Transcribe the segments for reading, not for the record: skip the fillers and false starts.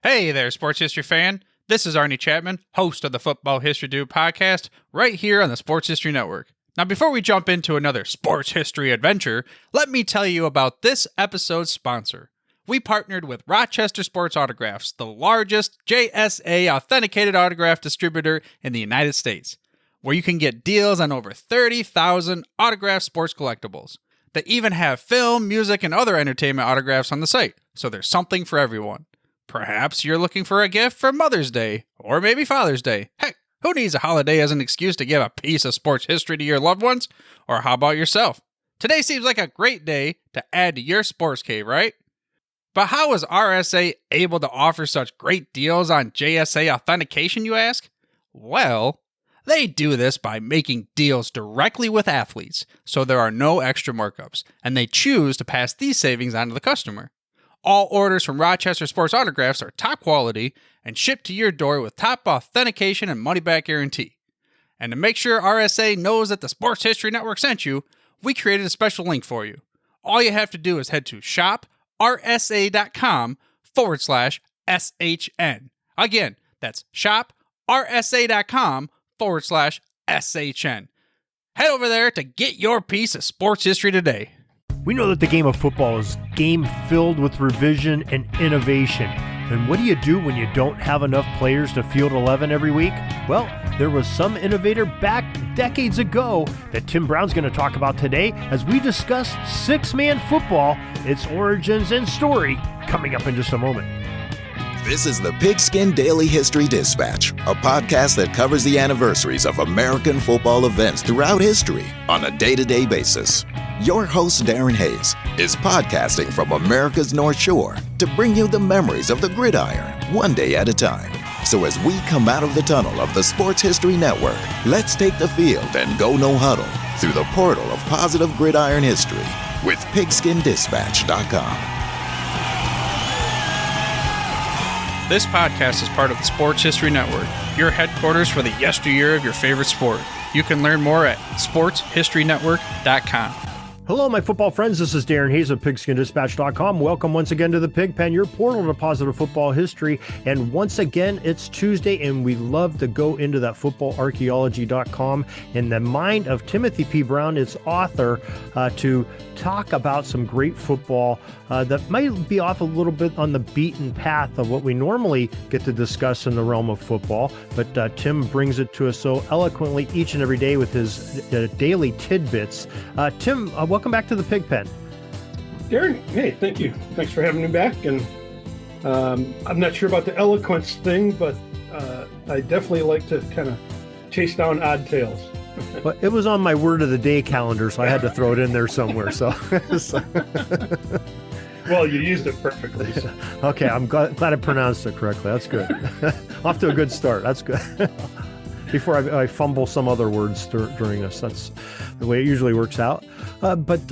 Hey there, sports history fan. This is Arnie Chapman, host of the Football History Dude podcast, right here on the Sports History Network. Now, before we jump into another sports history adventure, let me tell you about this episode's sponsor. We partnered with Rochester Sports Autographs, the largest JSA authenticated autograph distributor in the United States, where you can get deals on over 30,000 autographed sports collectibles. They even have film, music, and other entertainment autographs on the site, so there's something for everyone. Perhaps you're looking for a gift for Mother's Day, or maybe Father's Day. Heck, who needs a holiday as an excuse to give a piece of sports history to your loved ones? Or how about yourself? Today seems like a great day to add to your sports cave, right? But how is RSA able to offer such great deals on JSA authentication, you ask? Well, they do this by making deals directly with athletes, so there are no extra markups, and they choose to pass these savings on to the customer. All orders from Rochester Sports Autographs are top quality and shipped to your door with top authentication and money-back guarantee. And to make sure RSA knows that the Sports History Network sent you, we created a special link for you. All you have to do is head to shoprsa.com/SHN. Again, that's shoprsa.com/SHN. Head over there to get your piece of sports history today. We know that the game of football is a game filled with revision and innovation. And what do you do when you don't have enough players to field 11 every week? Well, there was some innovator back decades ago that Tim Brown's going to talk about today as we discuss six-man football, its origins and story, coming up in just a moment. This is the Pigskin Daily History Dispatch, a podcast that covers the anniversaries of American football events throughout history on a day-to-day basis. Your host, Darren Hayes, is podcasting from America's North Shore to bring you the memories of the gridiron, one day at a time. So as we come out of the tunnel of the Sports History Network, let's take the field and go no huddle through the portal of positive gridiron history with pigskindispatch.com. This podcast is part of the Sports History Network, your headquarters for the yesteryear of your favorite sport. You can learn more at sportshistorynetwork.com. Hello, my football friends. This is Darren Hayes of pigskindispatch.com. Welcome once again to the Pig Pen, your portal to positive football history. And once again, it's Tuesday, and we love to go into that footballarchaeology.com in the mind of Timothy P. Brown, its author, to talk about some great football that might be off a little bit on the beaten path of what we normally get to discuss in the realm of football. But Tim brings it to us so eloquently each and every day with his daily tidbits. Tim, welcome back to the Pig Pen. Darren, hey, thank you. Thanks for having me back. And I'm not sure about the eloquence thing, but I definitely like to kind of chase down odd tales. Well, it was on my word of the day calendar, so I had to throw it in there somewhere. So, Well, you used it perfectly. So. Okay, I'm glad I pronounced it correctly. That's good. Off to a good start. That's good. Before I fumble some other words during this. That's the way it usually works out. But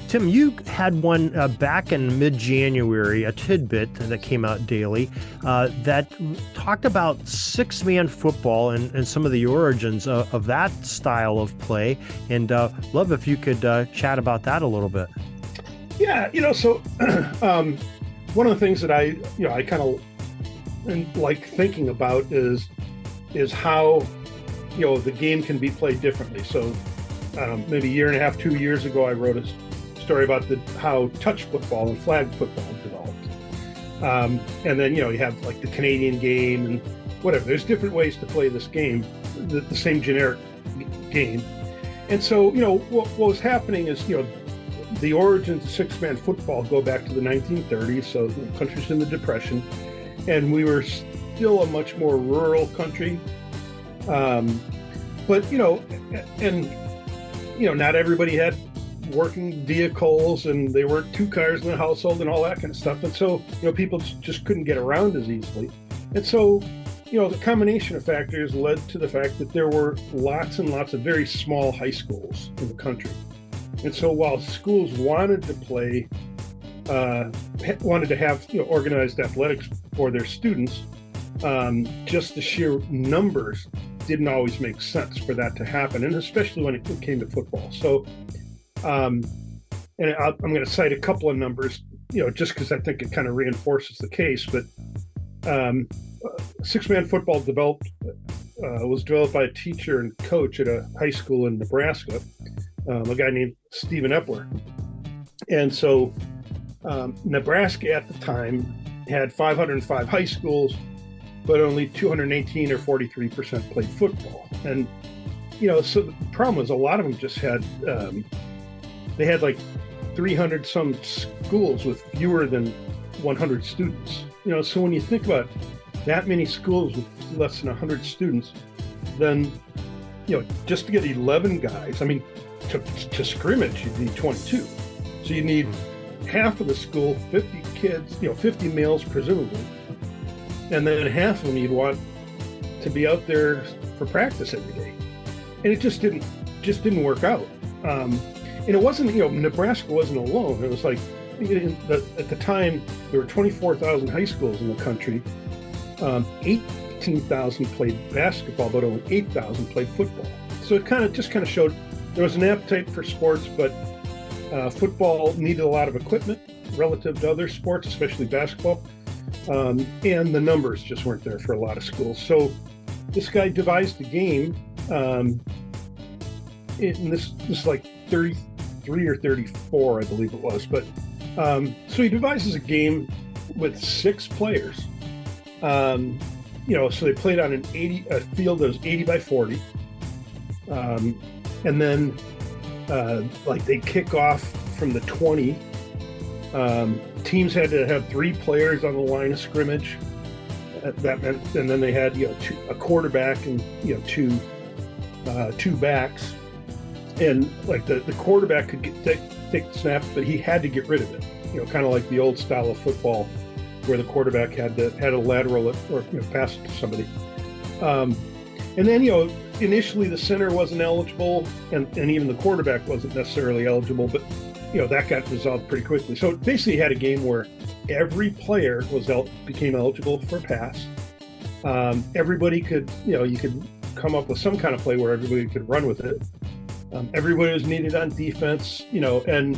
Tim, you had one back in mid-January, a tidbit that came out daily that talked about six-man football and some of the origins of that style of play. And love if you could chat about that a little bit. Yeah, so one of the things that I kind of like thinking about is how the game can be played differently. So maybe a year and a half, 2 years ago, I wrote a story about how touch football and flag football developed. And then you have like the Canadian game and whatever. There's different ways to play this game, the same generic game. And so what was happening is the origins of six-man football go back to the 1930s. So the country's in the Depression, and we were still a much more rural country. But not everybody had working vehicles, and they weren't two cars in the household and all that kind of stuff. And so, people just couldn't get around as easily. And so, the combination of factors led to the fact that there were lots and lots of very small high schools in the country. And so while schools wanted to have organized athletics for their students, just the sheer numbers didn't always make sense for that to happen, and especially when it came to football. So, and I'm going to cite a couple of numbers, just because I think it kind of reinforces the case. But Six-man football was developed by a teacher and coach at a high school in Nebraska, a guy named Stephen Epler. And so Nebraska at the time had 505 high schools, but only 218 or 43% played football. And, so the problem was a lot of them just had, they had like 300 some schools with fewer than 100 students. So when you think about that many schools with less than 100 students, then, just to get 11 guys, to scrimmage, you'd need 22. So you need half of the school, 50 kids, 50 males presumably, and then half of them you'd want to be out there for practice every day. And it just didn't work out. And it wasn't, Nebraska wasn't alone. It was like, at the time, there were 24,000 high schools in the country. 18,000 played basketball, but only 8,000 played football. So it kind of showed there was an appetite for sports, but football needed a lot of equipment relative to other sports, especially basketball. And the numbers just weren't there for a lot of schools. So this guy devised a game, and this is like 33 or 34, I believe it was. But so he devises a game with 6 players. So they played on a field that was 80 by 40. And then they kick off from the 20. Teams had to have 3 players on the line of scrimmage. That meant, and then they had a quarterback and two backs, and like the quarterback could take the snap, but he had to get rid of it. Kind of like the old style of football, where the quarterback had a lateral or pass it to somebody. And then initially the center wasn't eligible, and even the quarterback wasn't necessarily eligible, but that got resolved pretty quickly. So it basically had a game where every player became eligible for a pass. Everybody could, you could come up with some kind of play where everybody could run with it. Everybody was needed on defense, and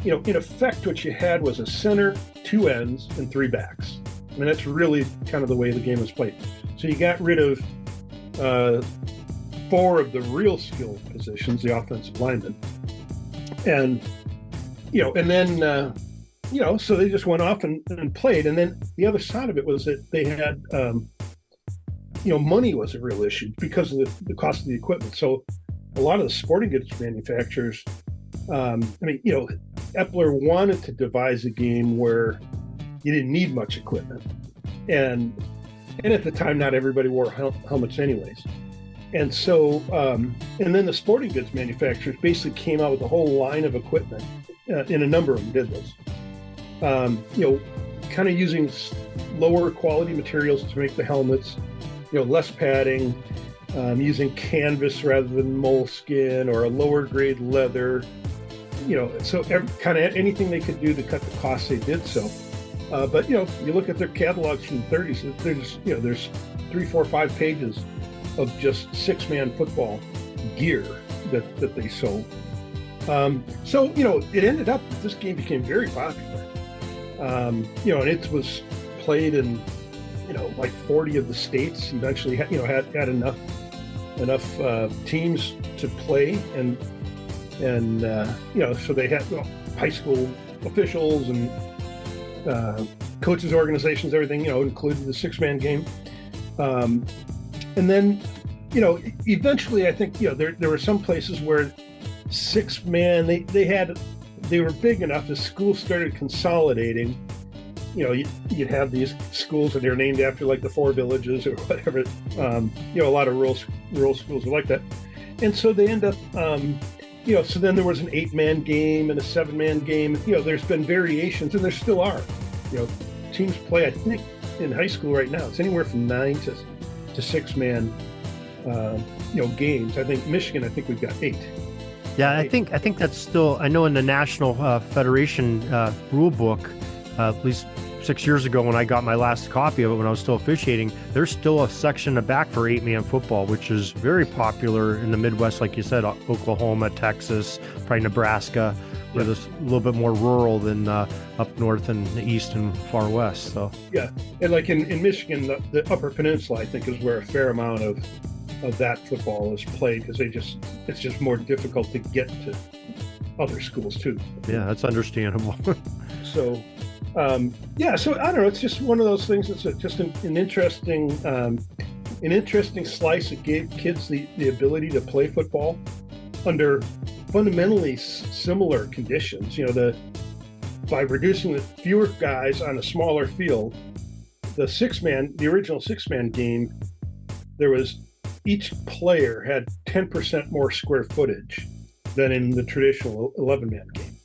in effect, what you had was a center, 2 ends, and 3 backs. That's really kind of the way the game was played. So you got rid of 4 of the real skill positions, the offensive linemen, and then so they just went off and played. And then the other side of it was that they had, money was a real issue because of the cost of the equipment. So a lot of the sporting goods manufacturers, Epler wanted to devise a game where you didn't need much equipment. And at the time, not everybody wore helmets anyways. And so, and then the sporting goods manufacturers basically came out with a whole line of equipment, and a number of them did this. Kind of using lower quality materials to make the helmets, less padding, using canvas rather than moleskin or a lower grade leather, so kind of anything they could do to cut the costs, they did so. But you look at their catalogs from the 30s, there's 3, 4, 5 pages of just 6-man football gear that they sold. So it ended up that this game became very popular. And it was played in like 40 of the states. Eventually had enough teams to play, and so they had high school officials and coaches organizations, everything included the 6-man game. And then eventually I think there were some places where 6-man they were big enough as schools started consolidating. You'd have these schools and they're named after like the 4 villages or whatever. A lot of rural schools are like that. And so they end up, so then there was an 8-man game and a 7-man game. There's been variations, and there still are. Teams play, I think, in high school right now, it's anywhere from 9 to 6-man, games. I think Michigan, we've got 8. Yeah, I think that's still, I know in the National Federation rule book, at least 6 years ago when I got my last copy of it when I was still officiating, there's still a section in the back for 8-man football, which is very popular in the Midwest, like you said, Oklahoma, Texas, probably Nebraska, we're this a little bit more rural than up north and the east and far west. So yeah, and like in Michigan, the Upper Peninsula, I think, is where a fair amount of that football is played, because it's just more difficult to get to other schools too. Yeah, that's understandable. So so I don't know, it's just one of those things that's just an interesting slice that gave kids the ability to play football under fundamentally similar conditions. By reducing the fewer guys on a smaller field, the original six-man game, each player had 10% more square footage than in the traditional 11-man game.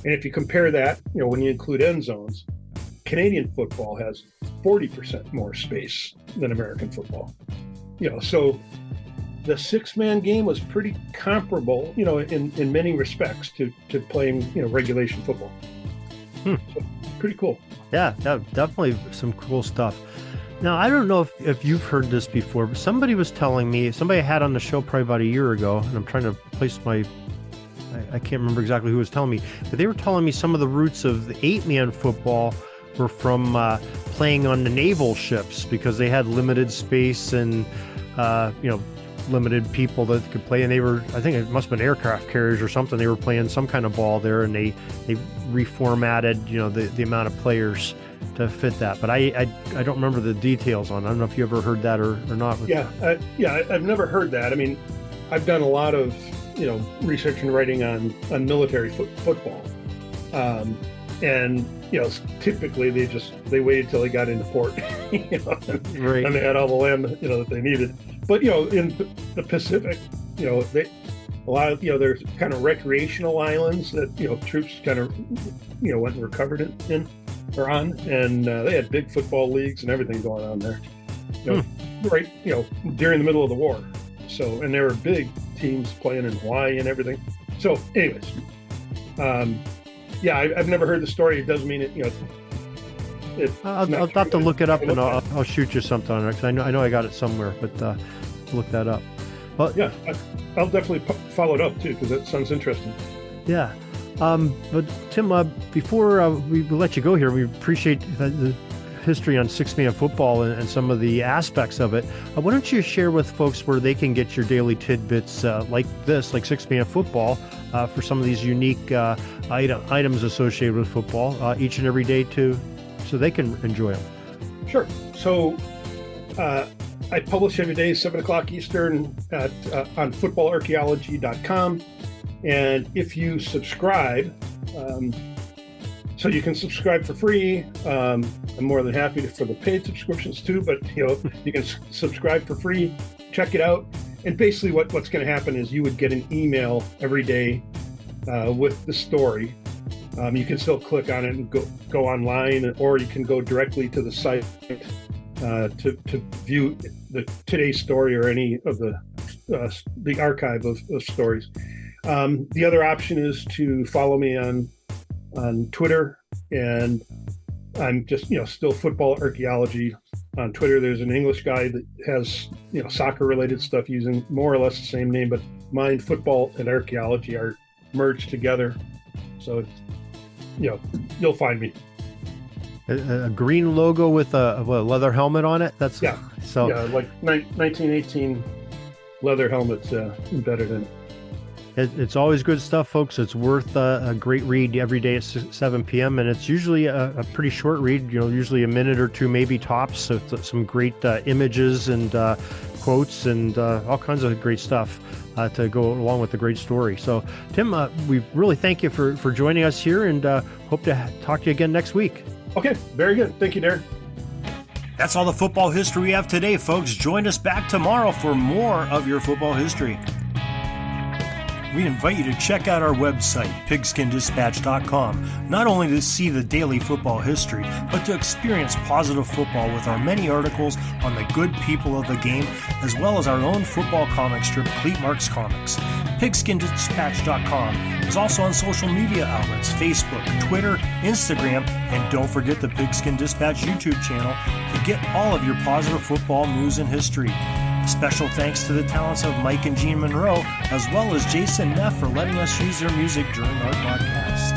And if you compare that, when you include end zones, Canadian football has 40% more space than American football. So the six-man game was pretty comparable, in many respects to playing, regulation football. So pretty cool. Yeah, definitely some cool stuff. Now, I don't know if you've heard this before, but somebody was telling me, somebody I had on the show probably about a year ago, and I'm trying to place I can't remember exactly who was telling me, but they were telling me some of the roots of the 8-man football were from playing on the naval ships, because they had limited space and, limited people that could play. And I think it must have been aircraft carriers or something. They were playing some kind of ball there, and they reformatted, the amount of players to fit that. But I don't remember the details on it. I don't know if you ever heard that or not. I've never heard that. I mean, I've done a lot of research and writing on military football, and typically they waited till they got into port, Right. And they had all the land that they needed. But in the Pacific, a lot of there's kind of recreational islands that troops kind of went and recovered in or on, and they had big football leagues and everything going on there. Right, during the middle of the war. So, and there were big teams playing in Hawaii and everything. So, anyways, I've never heard the story. It doesn't mean it. I'll have to look it up, and I'll shoot you something on it, because I know I got it somewhere. But look that up. Well, yeah, I'll definitely follow it up too, because that sounds interesting. Yeah. But Tim, before we let you go here, we appreciate the history on six-man football and some of the aspects of it. Why don't you share with folks where they can get your daily tidbits like six-man football, for some of these unique items associated with football each and every day so they can enjoy them. Sure. So I publish every day, 7 o'clock Eastern on footballarchaeology.com. And if you subscribe, so you can subscribe for free. I'm more than happy for the paid subscriptions too, but you can subscribe for free, check it out. And basically what's going to happen is you would get an email every day with the story. You can still click on it and go online, or you can go directly to the site to view today's story or any of the archive of stories. The other option is to follow me on Twitter, and I'm just still Football Archaeology on Twitter. There's an English guy that has soccer related stuff using more or less the same name, but mine, Football and Archaeology, are merged together. So you'll find me. A green logo with a leather helmet on it. Like 1918 leather helmet embedded in it. It's always good stuff, folks. It's worth a great read every day at 7 p.m. And it's usually a pretty short read, usually a minute or two, maybe tops. So some great images and quotes and all kinds of great stuff to go along with the great story. So, Tim, we really thank you for joining us here, and hope to talk to you again next week. Okay, very good. Thank you, Darren. That's all the football history we have today, folks. Join us back tomorrow for more of your football history. We invite you to check out our website, pigskindispatch.com, not only to see the daily football history, but to experience positive football with our many articles on the good people of the game, as well as our own football comic strip, Cleat Marks Comics. Pigskindispatch.com is also on social media outlets, Facebook, Twitter, Instagram, and don't forget the Pigskin Dispatch YouTube channel to get all of your positive football news and history. Special thanks to the talents of Mike and Gene Monroe, as well as Jason Neff for letting us use their music during our podcast.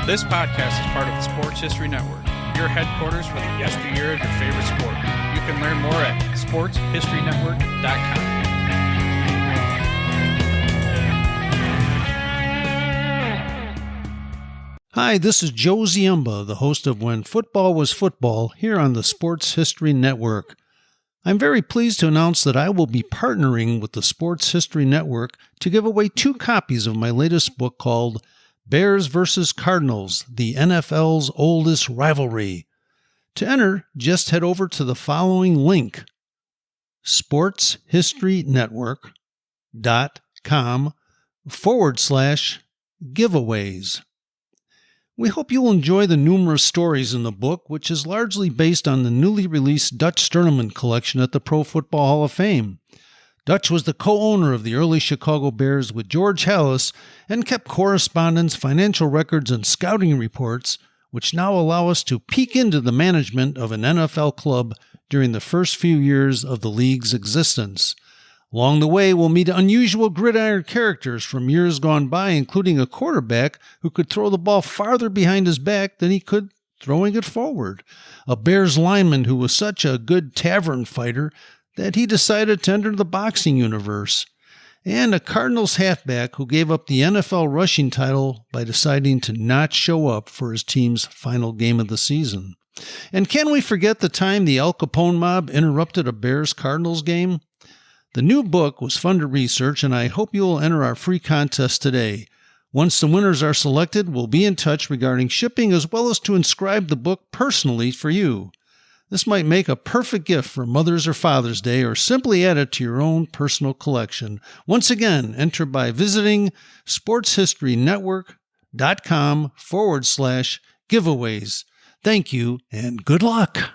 This podcast is part of the Sports History Network, your headquarters for the yesteryear of your favorite sport. You can learn more at sportshistorynetwork.com. Hi, this is Joe Ziemba, the host of When Football Was Football, here on the Sports History Network. I'm very pleased to announce that I will be partnering with the Sports History Network to give away 2 copies of my latest book called Bears vs. Cardinals, the NFL's Oldest Rivalry. To enter, just head over to the following link, sportshistorynetwork.com/giveaways. We hope you'll enjoy the numerous stories in the book, which is largely based on the newly released Dutch Sterneman collection at the Pro Football Hall of Fame. Dutch was the co-owner of the early Chicago Bears with George Halas and kept correspondence, financial records, and scouting reports, which now allow us to peek into the management of an NFL club during the first few years of the league's existence. Along the way, we'll meet unusual gridiron characters from years gone by, including a quarterback who could throw the ball farther behind his back than he could throwing it forward, a Bears lineman who was such a good tavern fighter that he decided to enter the boxing universe, and a Cardinals halfback who gave up the NFL rushing title by deciding to not show up for his team's final game of the season. And can we forget the time the Al Capone mob interrupted a Bears-Cardinals game? The new book was fun to research, and I hope you will enter our free contest today. Once the winners are selected, we'll be in touch regarding shipping as well as to inscribe the book personally for you. This might make a perfect gift for Mother's or Father's Day, or simply add it to your own personal collection. Once again, enter by visiting sportshistorynetwork.com/giveaways. Thank you and good luck.